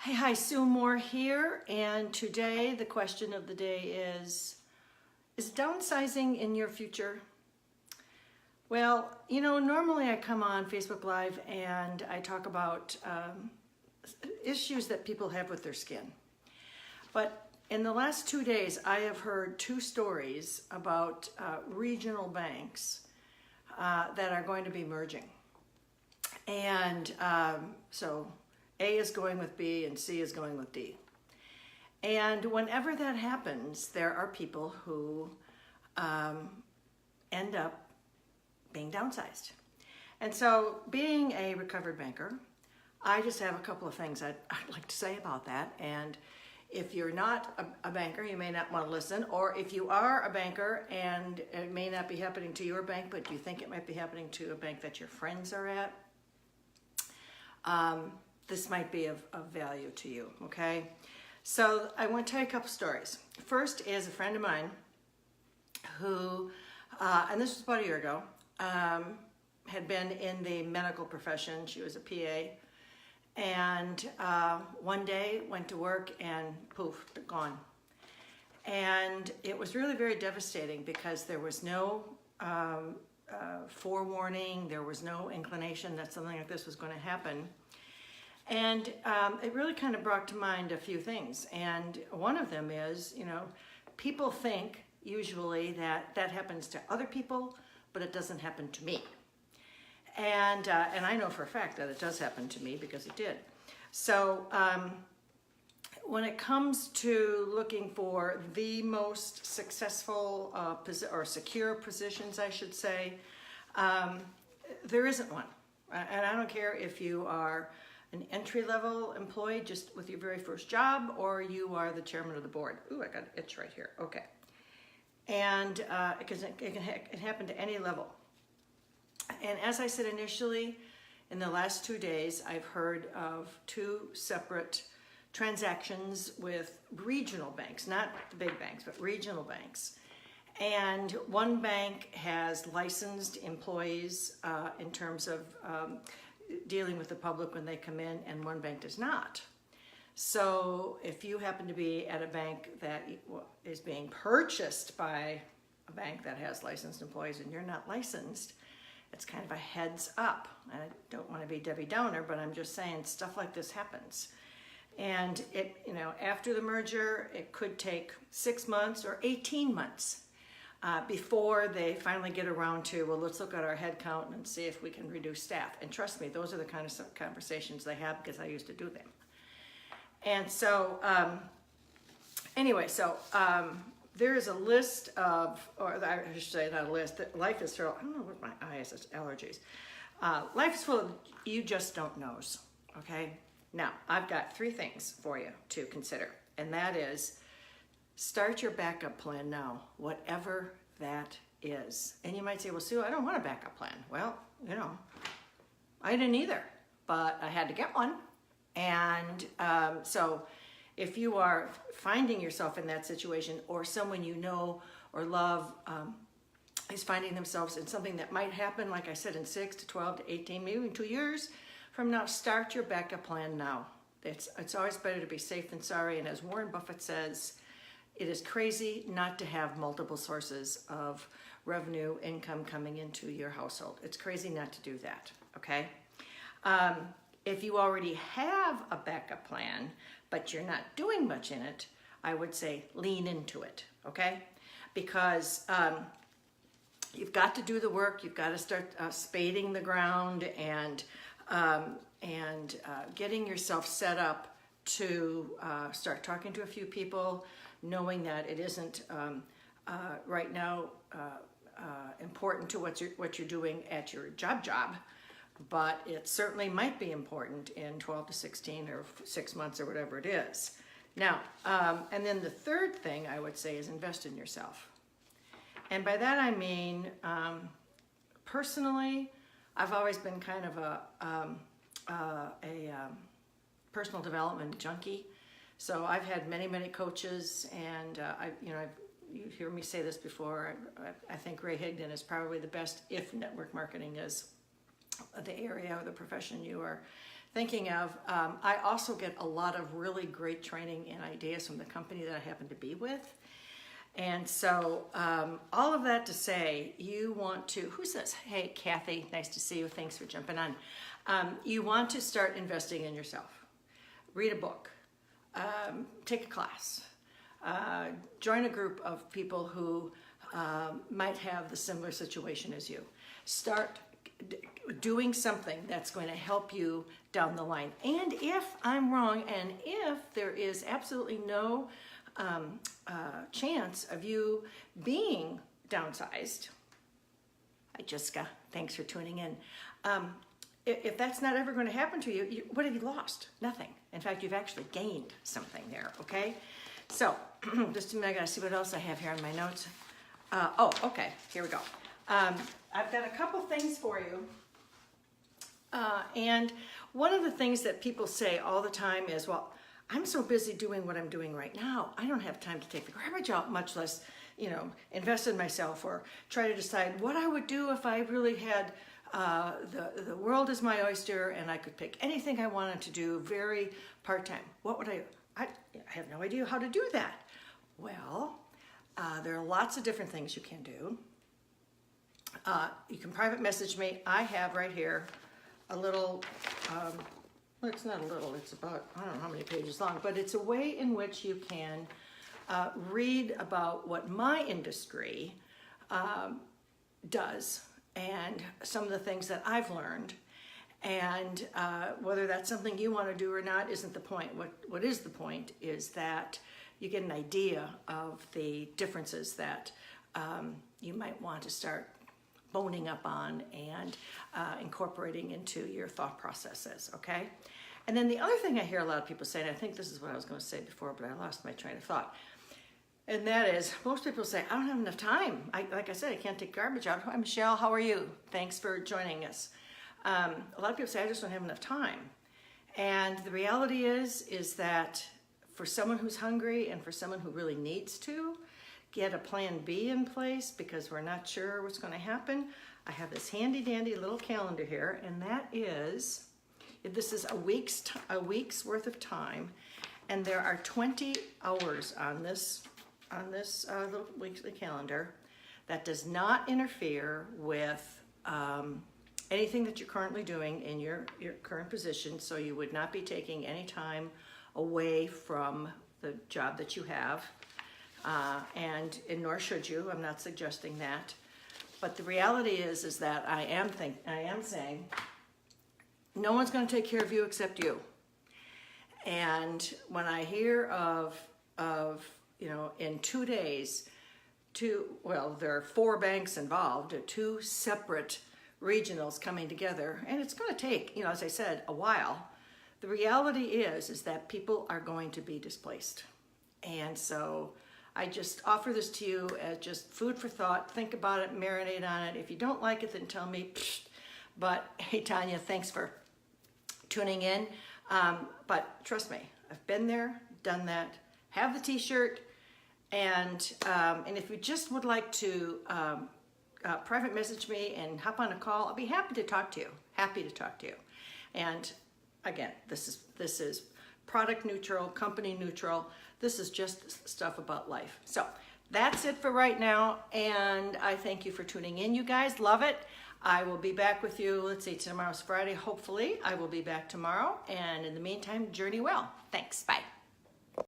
Hey, hi, Sue Moore here, and today the question of the day is downsizing in your future? Well, normally I come on Facebook Live and I talk about issues that people have with their skin. But in the last 2 days, I have heard two stories about regional banks that are going to be merging. And so A is going with B and C is going with D. And whenever that happens, there are people who end up being downsized. And so being a recovered banker, I just have a couple of things I'd like to say about that. And if you're not a banker, you may not want to listen. Or if you are a banker and it may not be happening to your bank, but you think it might be happening to a bank that your friends are at, this might be of value to you, okay? So I want to tell you a couple stories. First is a friend of mine who, and this was about a year ago, had been in the medical profession. She was a PA. And one day went to work and poof, gone. And it was really very devastating because there was no forewarning, there was no inclination that something like this was going to happen. And it really kind of brought to mind a few things. And one of them is, people think usually that happens to other people, but it doesn't happen to me. And I know for a fact that it does happen to me because it did. So when it comes to looking for the most successful or secure positions, I should say, there isn't one. And I don't care if you are an entry-level employee just with your very first job, or you are the chairman of the board. Ooh, I got an itch right here. Okay. And because it can happen to any level. And as I said initially, in the last 2 days, I've heard of two separate transactions with regional banks, not the big banks, but regional banks. And one bank has licensed employees in terms of dealing with the public when they come in, and one bank does not. So if you happen to be at a bank that is being purchased by a bank that has licensed employees and you're not licensed, it's kind of a heads up. I don't want to be Debbie Downer, but I'm just saying stuff like this happens. And it, after the merger, it could take 6 months or 18 months before they finally get around to, well, let's look at our head count and see if we can reduce staff. And trust me, those are the kind of conversations they have because I used to do them. And so, anyway, there is a list of, or I should say not a list, that life is full, I don't know what my eyes, it's allergies. Life is full of you just don't knows, okay? Now, I've got 3 things for you to consider, and that is start your backup plan now, whatever that is. And you might say, well, Sue, I don't want a backup plan. Well, I didn't either, but I had to get one. And so if you are finding yourself in that situation, or someone you know or love is finding themselves in something that might happen, like I said, in 6 to 12 to 18, maybe even 2 years from now, start your backup plan now. It's always better to be safe than sorry. And as Warren Buffett says, it is crazy not to have multiple sources of revenue, income coming into your household. It's crazy not to do that, okay? If you already have a backup plan, but you're not doing much in it, I would say lean into it, okay? Because you've got to do the work. You've got to start spading the ground and getting yourself set up to start talking to a few people, knowing that it isn't right now important to what you're doing at your job, but it certainly might be important in 12 to 16 or 6 months or whatever it is. Now, and then the third thing I would say is invest in yourself. And by that I mean, personally, I've always been kind of a personal development junkie. So I've had many coaches, and you hear me say this before. I think Ray Higdon is probably the best if network marketing is the area or the profession you are thinking of, I also get a lot of really great training and ideas from the company that I happen to be with. And so all of that to say, you want to, who's this? Hey, Kathy, nice to see you. Thanks for jumping on. You want to start investing in yourself. Read a book, take a class, join a group of people who might have the similar situation as you. Start doing something that's going to help you down the line. And if I'm wrong, and if there is absolutely no chance of you being downsized, hi Jessica, thanks for tuning in. If that's not ever going to happen to you, what have you lost? Nothing. In fact, you've actually gained something there, okay? So, just a minute, I gotta see what else I have here on my notes. Oh, okay, here we go. I've got a couple things for you. And one of the things that people say all the time is, well, I'm so busy doing what I'm doing right now, I don't have time to take the garbage out, much less, invest in myself or try to decide what I would do if I really had the world is my oyster and I could pick anything I wanted to do very part-time. What would I have no idea how to do that. Well, there are lots of different things you can do. You can private message me. I have right here a little, well, it's not a little, it's about, I don't know how many pages long, but it's a way in which you can read about what my industry does and some of the things that I've learned. And whether that's something you want to do or not isn't the point. What is the point is that you get an idea of the differences that you might want to start boning up on and incorporating into your thought processes, okay? And then the other thing I hear a lot of people say, and I think this is what I was going to say before, but I lost my train of thought, and that is, most people say, I don't have enough time. Like I said, I can't take garbage out. Hi, Michelle, how are you? Thanks for joining us. A lot of people say, I just don't have enough time. And the reality is that for someone who's hungry and for someone who really needs to get a plan B in place because we're not sure what's going to happen, I have this handy dandy little calendar here, and that is, this is a week's worth of time, and there are 20 hours on this little weekly calendar that does not interfere with anything that you're currently doing in your current position, so you would not be taking any time away from the job that you have, and nor should you. I'm not suggesting that, but the reality is that I am saying no one's going to take care of you except you. And when I hear of in 2 days, there are 4 banks involved, 2 separate regionals coming together, and it's going to take, as I said, a while. The reality is that people are going to be displaced. And so I just offer this to you as just food for thought. Think about it, marinate on it. If you don't like it, then tell me. But hey, Tanya, thanks for tuning in. But trust me, I've been there, done that, have the t-shirt, and if you just would like to private message me and hop on a call, I'll be happy to talk to you. Happy to talk to you. And again, this is product neutral, company neutral. This is just stuff about life. So that's it for right now, and I thank you for tuning in, you guys. Love it. I will be back with you, let's see, tomorrow's Friday. Hopefully, I will be back tomorrow. And in the meantime, journey well. Thanks. Bye.